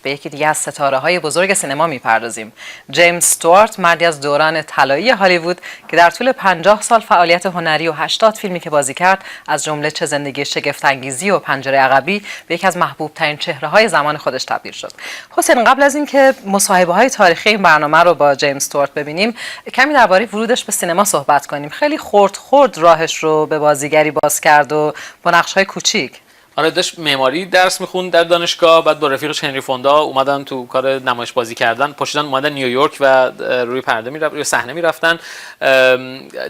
به یکی دیگه از ستاره‌های بزرگ سینما می‌پردازیم. جیمز استوارت، مردی از دوران طلایی هالیوود که در طول 50 سال فعالیت هنری و 80 فیلمی که بازی کرد، از جمله چه زندگی شگفت‌انگیزی و پنجره عقبی، به یکی از محبوب‌ترین چهره‌های زمان خودش تبدیل شد. حسین، قبل از اینکه مصاحبه‌های تاریخی این برنامه رو با جیمز استوارت ببینیم، کمی درباره ورودش به سینما صحبت کنیم. خیلی خرد راهش رو به بازیگری باز کرد و با نقش‌های کوچیک. آره، داشت معماری درس میخوند در دانشگاه، بعد با رفیقش هنری فوندا اومدن تو کار نمایش بازی کردن، پاشیدن اومدن نیویورک و روی پرده روی صحنه میرفتن.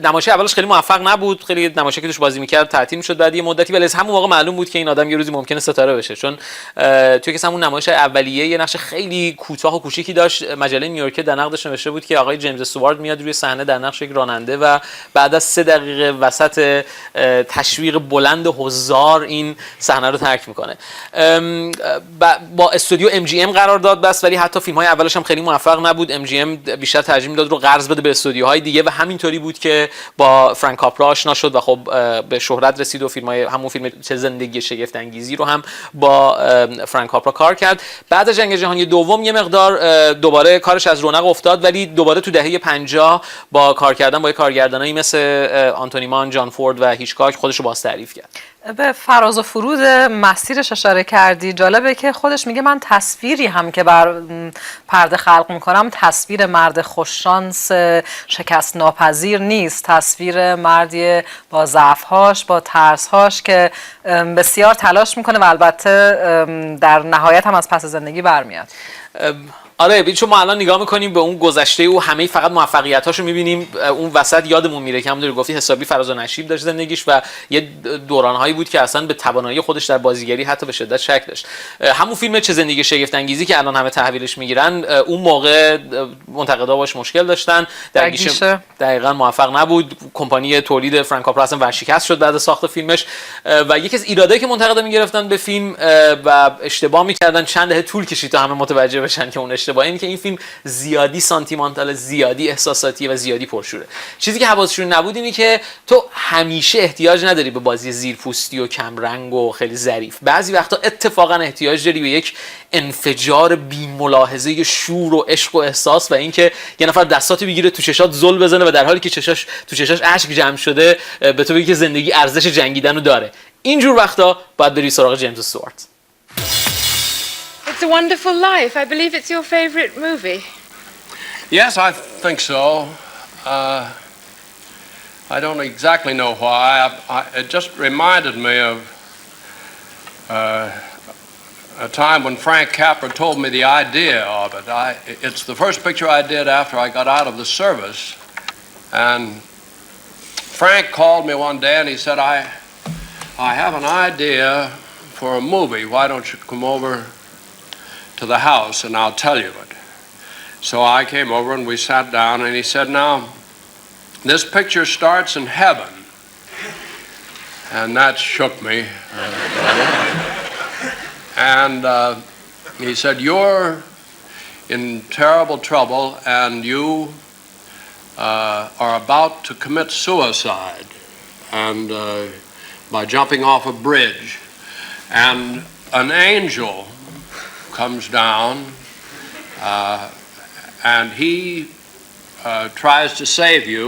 نمایش اولش خیلی موفق نبود، خیلی نمایشی که توش بازی میکرد تعطیل میشد بعد یه مدتی، ولی از همون موقع معلوم بود که این آدم یه روزی ممکنه ستاره بشه، چون توی که همون نمایش اولیه یه نقش خیلی کوتاه و کوچیکی داشت. مجله نیویورک در نقدش نوشته بود که آقای جیمز استوارت میاد روی صحنه در نقش یک راننده و بعد از 3 دقیقه وسط تشویق بلند حضار این صحنه رو ترک میکنه. با استودیو MGM قرار داد بس، ولی حتی فیلم‌های اولش هم خیلی موفق نبود. MGM بیشتر ترجیح میداد رو قرض بده به استودیوهای دیگه و همینطوری بود که با فرانک کاپرا آشنا شد و خب به شهرت رسید و همون فیلم چه زندگی شگفت انگیزی رو هم با فرانک کاپرا کار کرد. بعد از جنگ جهانی دوم یه مقدار دوباره کارش از رونق افتاد، ولی دوباره تو دهه 50 با کار کردن با کارگردانایی مثل آنتونی مان، جان فورد و هیچکاک خودش رو باز تعریف کرد. به فراز و فرود مسیرش اشاره کردی. جالبه که خودش میگه من تصویری هم که بر پرده خلق میکنم تصویر مرد خوششانس شکست ناپذیر نیست، تصویر مردی با ضعف‌هاش، با ترس‌هاش که بسیار تلاش میکنه و البته در نهایت هم از پس زندگی برمیاد. آره، چون ما الان نگاه میکنیم به اون گذشته و همه فقط موفقیتاشو میبینیم، اون وسط یادمون میره که همونطور گفتی حسابی فراز و نشیب داشت زندگیش و یه دورانهایی بود که اصلا به توانایی خودش در بازیگری حتی به شدت شک داشت. همون فیلم چه زندگی شگفت انگیزی که الان همه تحویلش میگیرن، اون موقع منتقدا باش مشکل داشتن، درگذشت دقیقاً موفق نبود. کمپانی تولید فرانک کاپرا اصلا ورشکست شد بعد از ساخت فیلمش و یکی از ایرادایی که منتقدا میگرفتن به فیلم و اشتباه میکردن چند دهه طول کشید تا همه متوجه بشن که اون با این که این فیلم زیادی سانتیمانتال، زیادی احساساتیه و زیادی پرشوره. چیزی که حواسشون نبود اینه که تو همیشه احتیاج نداری به بازی زیرپوستی و کم رنگ و خیلی ظریف. بعضی وقتا اتفاقا احتیاج داری به یک انفجار بی ملاحظه شور و عشق و احساس و اینکه یه نفر دستاتو بگیره تو چشات زل بزنه و در حالی که تو چشاش اشک جمع شده به تو بگه که زندگی ارزش جنگیدنو داره. اینجور وقتا باید بری سراغ جیمز استوارت. It's a Wonderful Life. I believe it's your favorite movie. Yes, I think so. I don't exactly know why. It just reminded me of a time when Frank Capra told me the idea of it. It's the first picture I did after I got out of the service. And Frank called me one day and he said, I have an idea for a movie. Why don't you come over to the house and I'll tell you it. So I came over and we sat down and he said, now this picture starts in heaven. And that shook me. And he said, you're in terrible trouble and you are about to commit suicide and by jumping off a bridge, and an angel comes down and he tries to save you,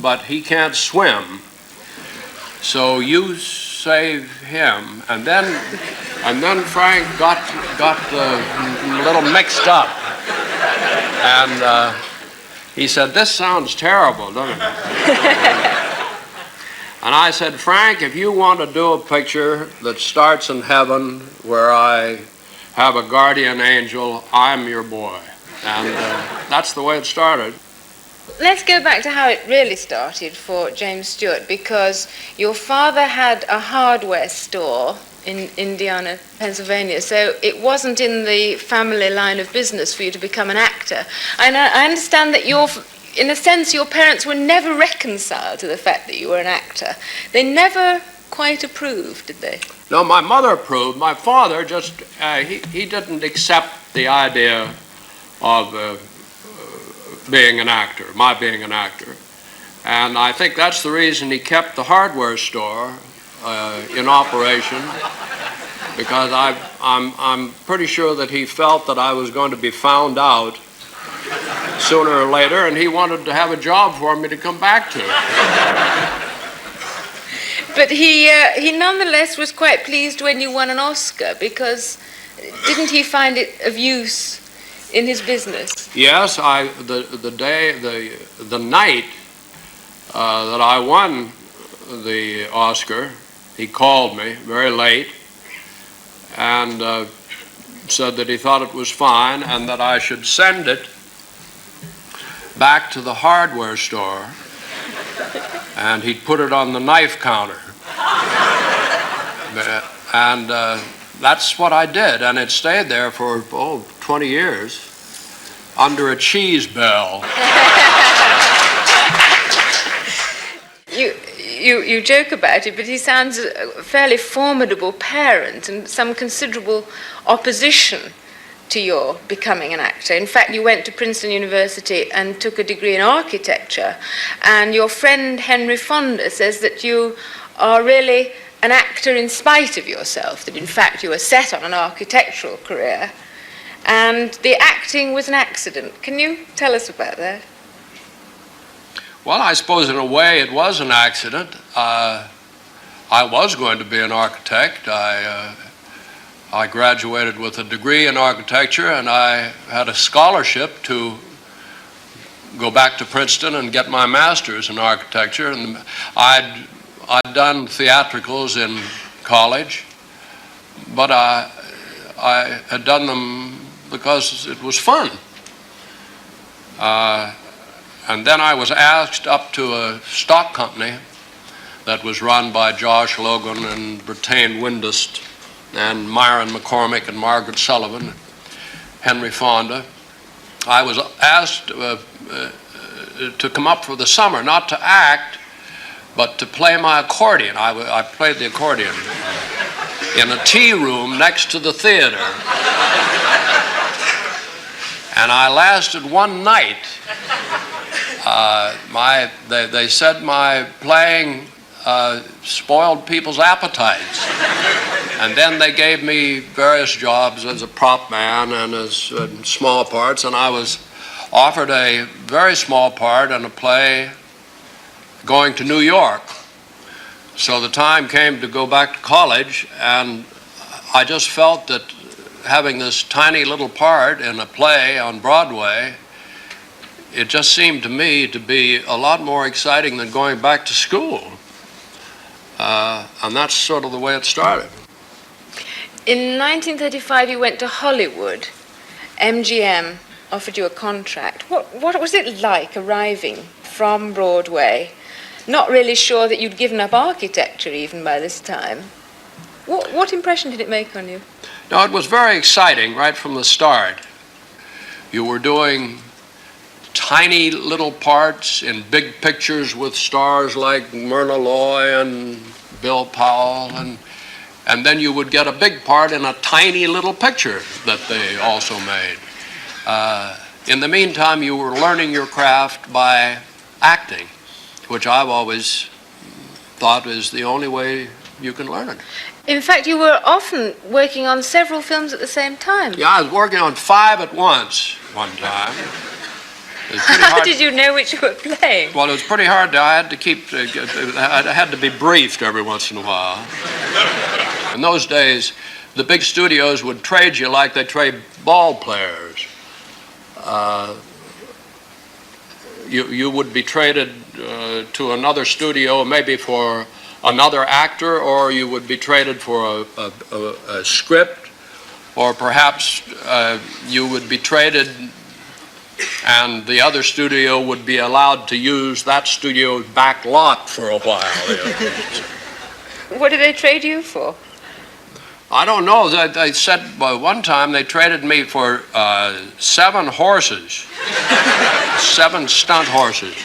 but he can't swim. So you save him. And then Frank got a little mixed up. And he said, this sounds terrible, doesn't it? And I said, Frank, if you want to do a picture that starts in heaven where I have a guardian angel, I'm your boy. And that's the way it started. Let's go back to how it really started for James Stewart, because your father had a hardware store in Indiana, Pennsylvania, so it wasn't in the family line of business for you to become an actor. And I understand that in a sense, your parents were never reconciled to the fact that you were an actor. They never quite approved, did they? No, my mother approved. My father just, he didn't accept the idea of being an actor, my being an actor. And I think that's the reason he kept the hardware store in operation because I'm pretty sure that he felt that I was going to be found out sooner or later, and he wanted to have a job for me to come back to. But he nonetheless was quite pleased when you won an Oscar, because didn't he find it of use in his business? Yes, the night that I won the Oscar, he called me very late and said that he thought it was fine and that I should send it back to the hardware store, and he'd put it on the knife counter. And that's what I did, and it stayed there for 20 years under a cheese bell. You joke about it, but he sounds a fairly formidable parent and some considerable opposition to your becoming an actor. In fact, you went to Princeton University and took a degree in architecture, and your friend Henry Fonda says that you are really an actor in spite of yourself, that in fact you were set on an architectural career, and the acting was an accident. Can you tell us about that? Well, I suppose in a way it was an accident. I was going to be an architect. I graduated with a degree in architecture, and I had a scholarship to go back to Princeton and get my master's in architecture. And I'd done theatricals in college, but I had done them because it was fun. And then I was asked up to a stock company that was run by Josh Logan and Brattain Windust and Myron McCormick and Margaret Sullivan, Henry Fonda. I was asked to come up for the summer, not to act, but to play my accordion. I played the accordion in a tea room next to the theater. And I lasted one night. They said my playing spoiled people's appetites. And then they gave me various jobs as a prop man and as small parts, and I was offered a very small part in a play going to New York. So the time came to go back to college, and I just felt that having this tiny little part in a play on Broadway, it just seemed to me to be a lot more exciting than going back to school. And that's sort of the way it started. In 1935, you went to Hollywood. MGM offered you a contract. What was it like arriving from Broadway, not really sure that you'd given up architecture even by this time? What impression did it make on you? No, it was very exciting right from the start. You were doing tiny little parts in big pictures with stars like Myrna Loy and Bill Powell, and then you would get a big part in a tiny little picture that they also made. In the meantime, you were learning your craft by acting, which I've always thought is the only way you can learn it. In fact, you were often working on several films at the same time. Yeah, I was working on 5 at once one time. How did you know which you were playing? Well, it was pretty hard. I had to be briefed every once in a while. In those days, the big studios would trade you like they trade ball players. You would be traded to another studio, maybe for another actor, or you would be traded for a script, or perhaps you would be traded and the other studio would be allowed to use that studio's back lot for a while. What did they trade you for? I don't know. They said one time they traded me for 7 horses, 7 stunt horses.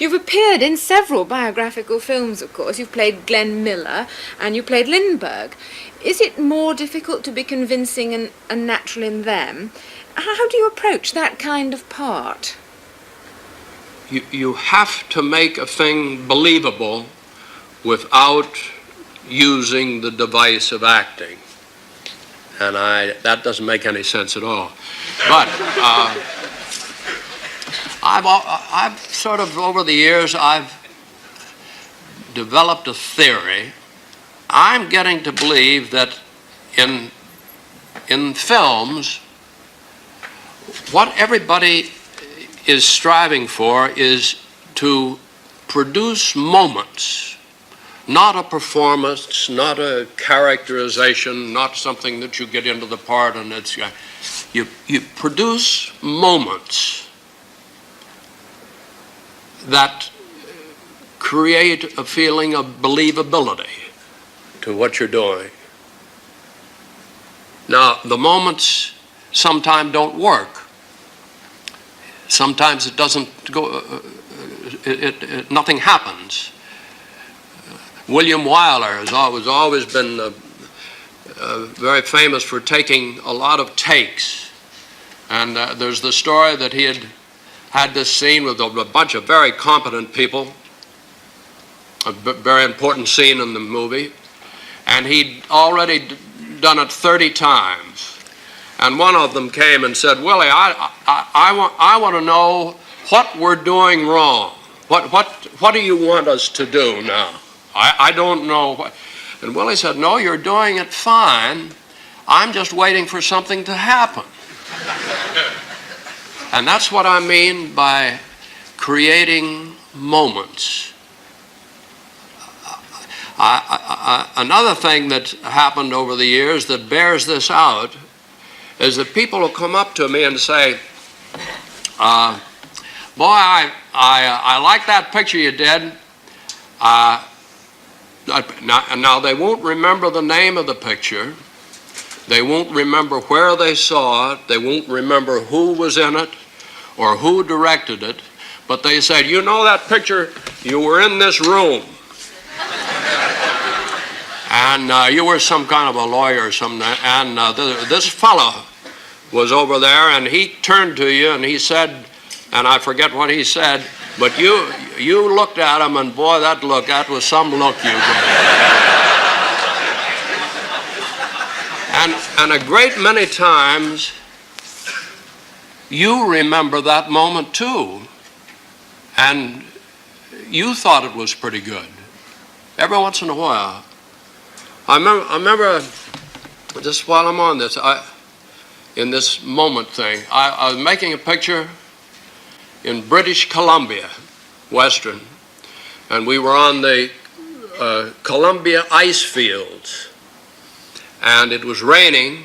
You've appeared in several biographical films, of course. You've played Glenn Miller and you played Lindbergh. Is it more difficult to be convincing and natural in them? How do you approach that kind of part? You have to make a thing believable without using the device of acting. And that doesn't make any sense at all. But I've sort of, over the years, I've developed a theory. I'm getting to believe that in films, what everybody is striving for is to produce moments, not a performance, not a characterization, not something that you get into the part and it's you produce moments that create a feeling of believability to what you're doing. Now, the moments sometimes don't work. Sometimes it doesn't go, nothing happens. William Wyler has always been very famous for taking a lot of takes. And there's the story that he had this scene with a bunch of very competent people, a very important scene in the movie, and he'd already done it 30 times. And one of them came and said, Willie, I want to know what we're doing wrong. What do you want us to do now? I don't know what. And Willie said, no, you're doing it fine. I'm just waiting for something to happen. And that's what I mean by creating moments. Another thing that happened over the years that bears this out is that people will come up to me and say, boy, I like that picture you did. Now, they won't remember the name of the picture. They won't remember where they saw it. They won't remember who was in it or who directed it. But they said, you know that picture? You were in this room. And you were some kind of a lawyer or something. And this fellow was over there, and he turned to you and he said, and I forget what he said, but you looked at him, and boy, that was some look you gave. And a great many times, you remember that moment too, and you thought it was pretty good. Every once in a while. I remember just while I'm on this, in this moment thing, I was making a picture in British Columbia, Western, and we were on the Columbia ice fields, and it was raining,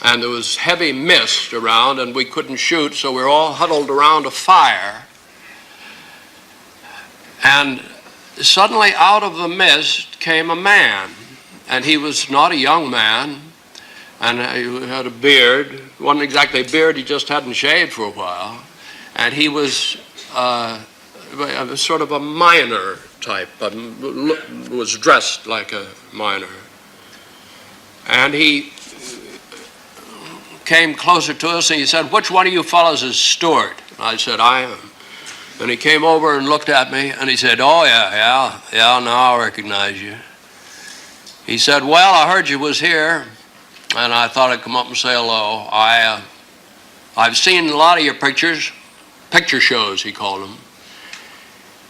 and there was heavy mist around, and we couldn't shoot, so we were all huddled around a fire, and suddenly out of the mist came a man, and he was not a young man, and he had a beard. It wasn't exactly a beard, he just hadn't shaved for a while. And he was sort of a miner type, was dressed like a miner. And he came closer to us and he said, which one of you fellows is Stewart? And I said, I am. And he came over and looked at me and he said, oh yeah, now I recognize you. He said, well, I heard you was here and I thought I'd come up and say hello. I've seen a lot of your pictures. Picture shows, he called them.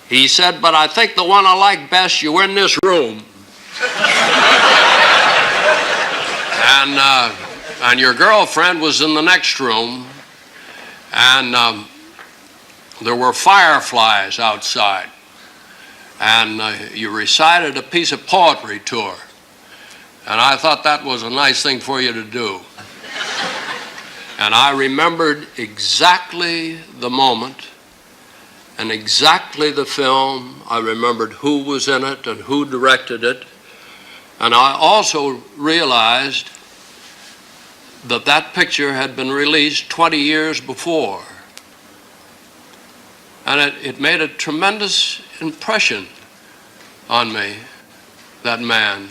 He said, but I think the one I like best, you were in this room. And your girlfriend was in the next room, and there were fireflies outside. And you recited a piece of poetry to her. And I thought that was a nice thing for you to do. And I remembered exactly the moment and exactly the film. I remembered who was in it and who directed it. And I also realized that that picture had been released 20 years before. And it made a tremendous impression on me, that man.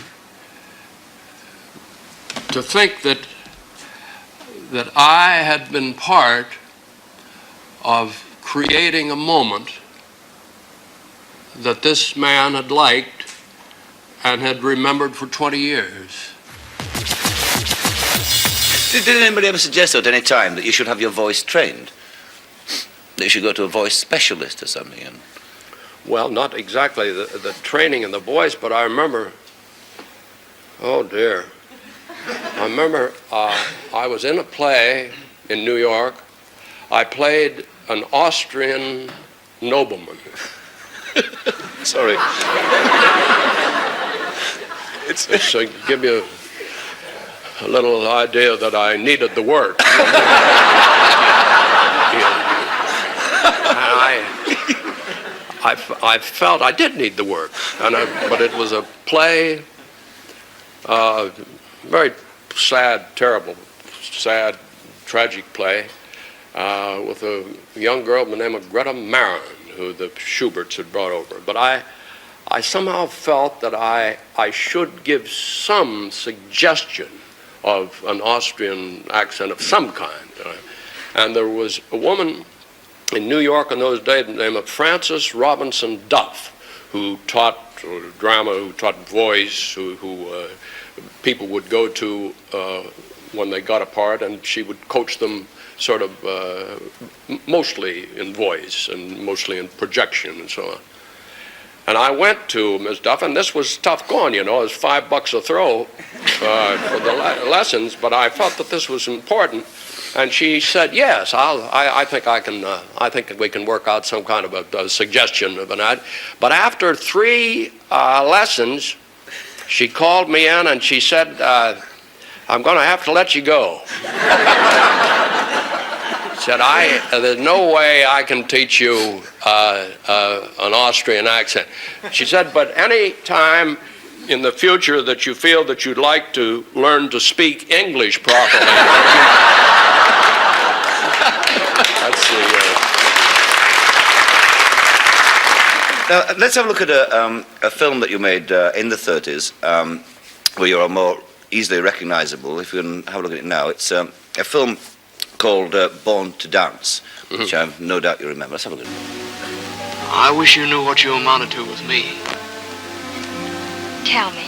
To think that I had been part of creating a moment that this man had liked and had remembered for 20 years. Did anybody ever suggest at any time that you should have your voice trained? That you should go to a voice specialist or something? And... Well, not exactly the training in the voice, but I remember, oh dear, I remember I was in a play in New York. I played an Austrian nobleman. Sorry. It's to give you a little idea that I needed the work. I felt I did need the work, but it was a play, very sad, terrible, sad, tragic play, with a young girl by the name of Greta Marin, who the Schuberts had brought over. But I somehow felt that I should give some suggestion of an Austrian accent of some kind. And there was a woman in New York in those days named Frances Robinson Duff, who taught drama, who taught voice, who people would go to when they got a part, and she would coach them sort of mostly in voice and mostly in projection and so on. And I went to Ms. Duff, and this was tough going, you know. It was $5 a throw for the lessons, but I felt that this was important. And she said, "Yes, I think I can. I think we can work out some kind of a suggestion of an ad." But after 3 lessons, she called me in and she said, "I'm going to have to let you go." Said, "There's no way I can teach you an Austrian accent." She said, "But any time in the future that you feel that you'd like to learn to speak English properly." That's the... Now, let's have a look at a film that you made in the 30s, where you're more easily recognizable. If you can have a look at it now, it's a film called Born to Dance, which I have no doubt you remember. Let's have a look at it. I wish you knew what you amounted to with me. Tell me.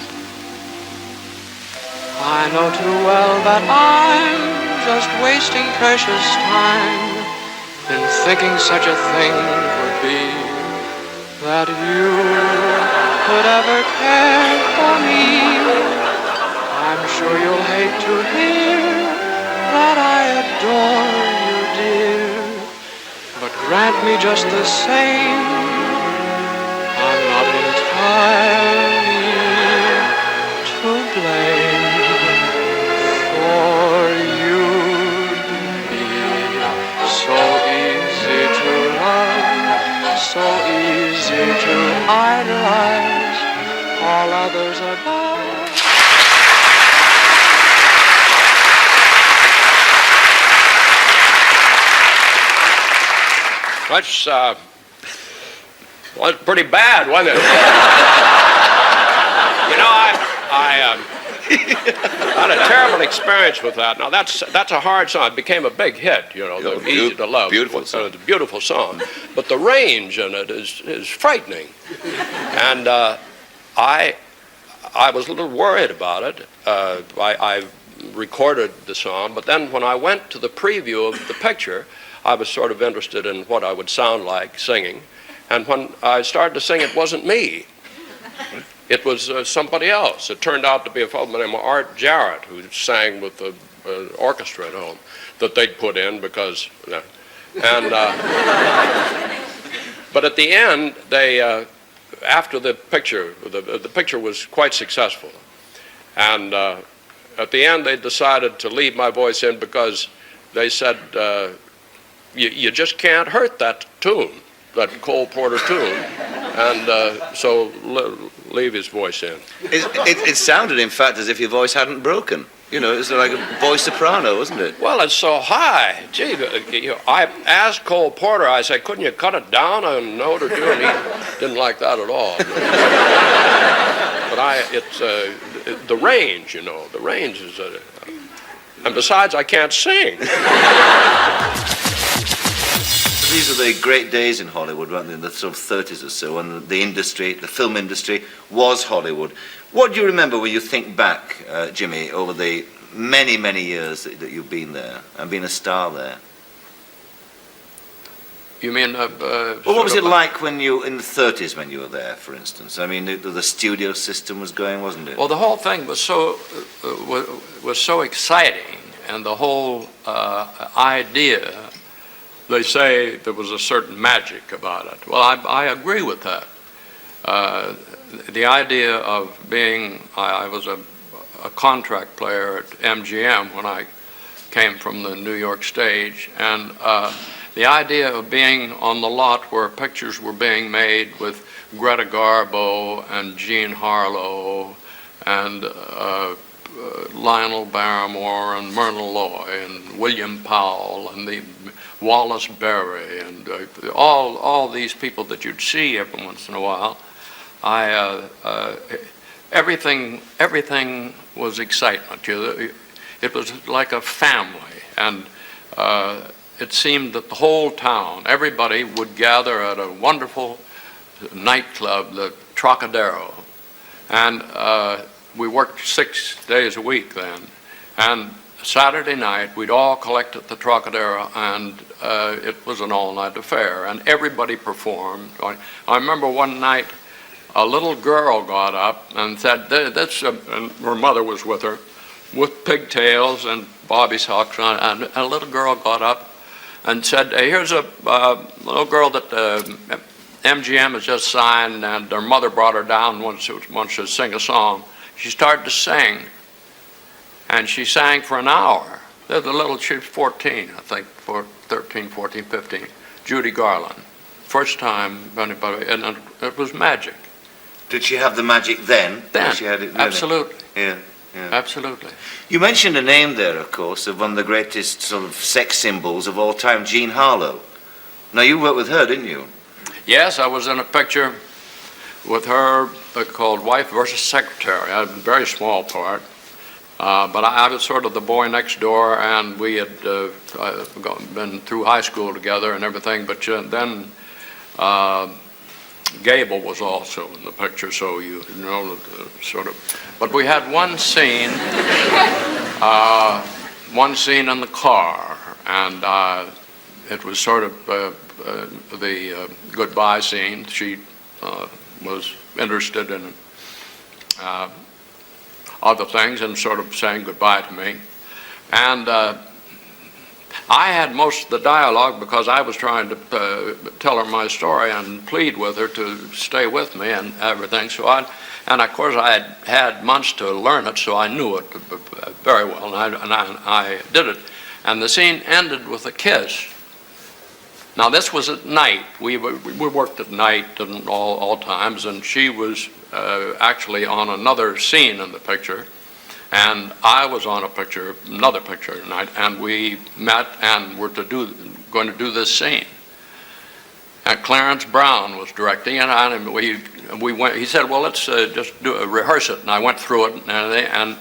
I know too well that I'm just wasting precious time in thinking such a thing could be, that you could ever care for me. I'm sure you'll hate to hear that I adore you, dear, but grant me just the same, I'm not entirely to blame, for you'd be so easy to love, so easy to idolize, all others above. That's, well, it's pretty bad, wasn't it? You know, I had a terrible experience with that. Now, that's a hard song. It became a big hit, you know, easy to love. Beautiful song. It's a beautiful song. But the range in it is frightening. And I was a little worried about it. I recorded the song, but then when I went to the preview of the picture, I was sort of interested in what I would sound like singing. And when I started to sing, it wasn't me. It was somebody else. It turned out to be a fellow named Art Jarrett, who sang with the orchestra at home, that they'd put in because... and but at the end, they, after the picture was quite successful. And at the end, they decided to leave my voice in because they said, you just can't hurt that tune, that Cole Porter tune, and so leave his voice in. It sounded, in fact, as if your voice hadn't broken. You know, it was like a voice soprano, wasn't it? Well, it's so high. Gee, I asked Cole Porter, I said, couldn't you cut it down a note or two? And he didn't like that at all. But it's the range, you know, the range is, and besides, I can't sing. these were the great days in Hollywood, weren't they, in the sort of 30s or so, and the industry, the film industry, was Hollywood. What do you remember when you think back, Jimmy, over the many, many years that you've been there and been a star there? You mean... well, what was it like when you, in the 30s when you were there, for instance? I mean, the studio system was going, wasn't it? Well, the whole thing was so exciting, and the whole idea, they say there was a certain magic about it. Well, I agree with that. The idea of being, I was a contract player at MGM when I came from the New York stage, and the idea of being on the lot where pictures were being made with Greta Garbo and Jean Harlow and Lionel Barrymore and Myrna Loy and William Powell and the Wallace Berry and all these people that you'd see every once in a while. Everything was excitement. It was like a family, and it seemed that the whole town, everybody would gather at a wonderful nightclub, the Trocadero, and we worked 6 days a week then, and Saturday night we'd all collect at the Trocadero, and it was an all-night affair, and everybody performed. I remember one night a little girl got up and said, and her mother was with her, with pigtails and bobby socks on, and a little girl got up and said, hey, here's a little girl that MGM has just signed, and her mother brought her down once to sing a song. She started to sing, and she sang for an hour. There's a little, she was 14, I think, 13, 14, 15, Judy Garland. First time anybody, and it was magic. Did she have the magic then? Then, she had it really? Absolutely. Yeah. Yeah. Absolutely. You mentioned a name there, of course, of one of the greatest sort of sex symbols of all time, Jean Harlow. Now, you worked with her, didn't you? Yes, I was in a picture with her called Wife versus Secretary. I had a very small part, but I was sort of the boy next door, and we had been through high school together and everything, but then Gable was also in the picture, so you know, sort of. But we had one scene in the car, and it was sort of the goodbye scene. She was interested in other things and sort of saying goodbye to me. And I had most of the dialogue because I was trying to tell her my story and plead with her to stay with me and everything. And of course I had months to learn it, so I knew it very well, and I did it. And the scene ended with a kiss. Now this was at night. We worked at night and all times, and she was actually on another scene in the picture. And I was on another picture tonight, and we met and were going to do this scene. And Clarence Brown was directing, and we went. He said, "Well, let's just rehearse it." And I went through it, and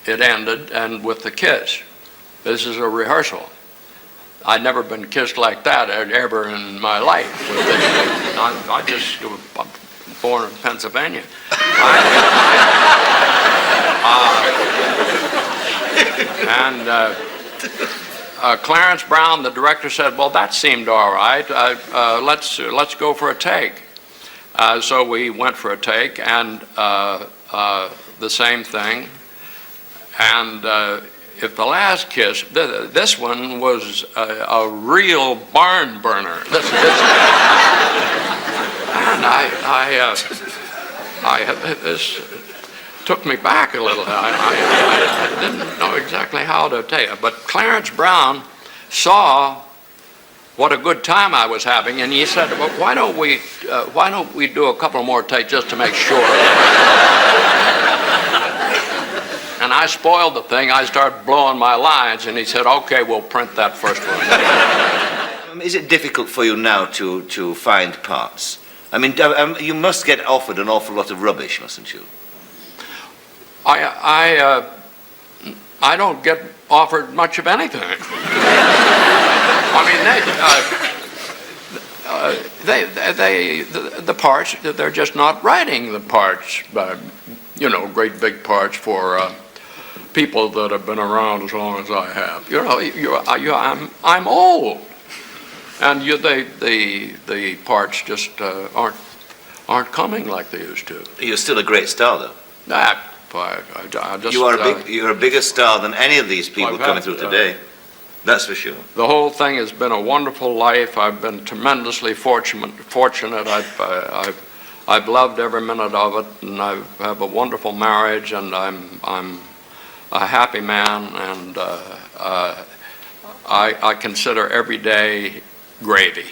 it ended, and with the kiss. This is a rehearsal. I'd never been kissed like that ever in my life. I just was born in Pennsylvania. Clarence Brown, the director, said, "Well, that seemed all right. Let's go for a take." So we went for a take, and the same thing. And if the last kiss, this one was a real barn burner. And this took me back a little. I didn't know exactly how to tell you. But Clarence Brown saw what a good time I was having, and he said, "Well, why don't we do a couple more takes just to make sure?" And I spoiled the thing. I started blowing my lines, and he said, "Okay, we'll print that first one." Is it difficult for you now to find parts? I mean, you must get offered an awful lot of rubbish, mustn't you? I don't get offered much of anything. the parts, they're just not writing the parts, you know, great big parts for people that have been around as long as I have. You know, I'm old, and the parts just aren't coming like they used to. You're still a great star, though. I just, You're a bigger star than any of these people coming through today. That's for sure. The whole thing has been a wonderful life. I've been tremendously fortunate. I've loved every minute of it, and I have a wonderful marriage, and I'm a happy man, and I consider every day gravy.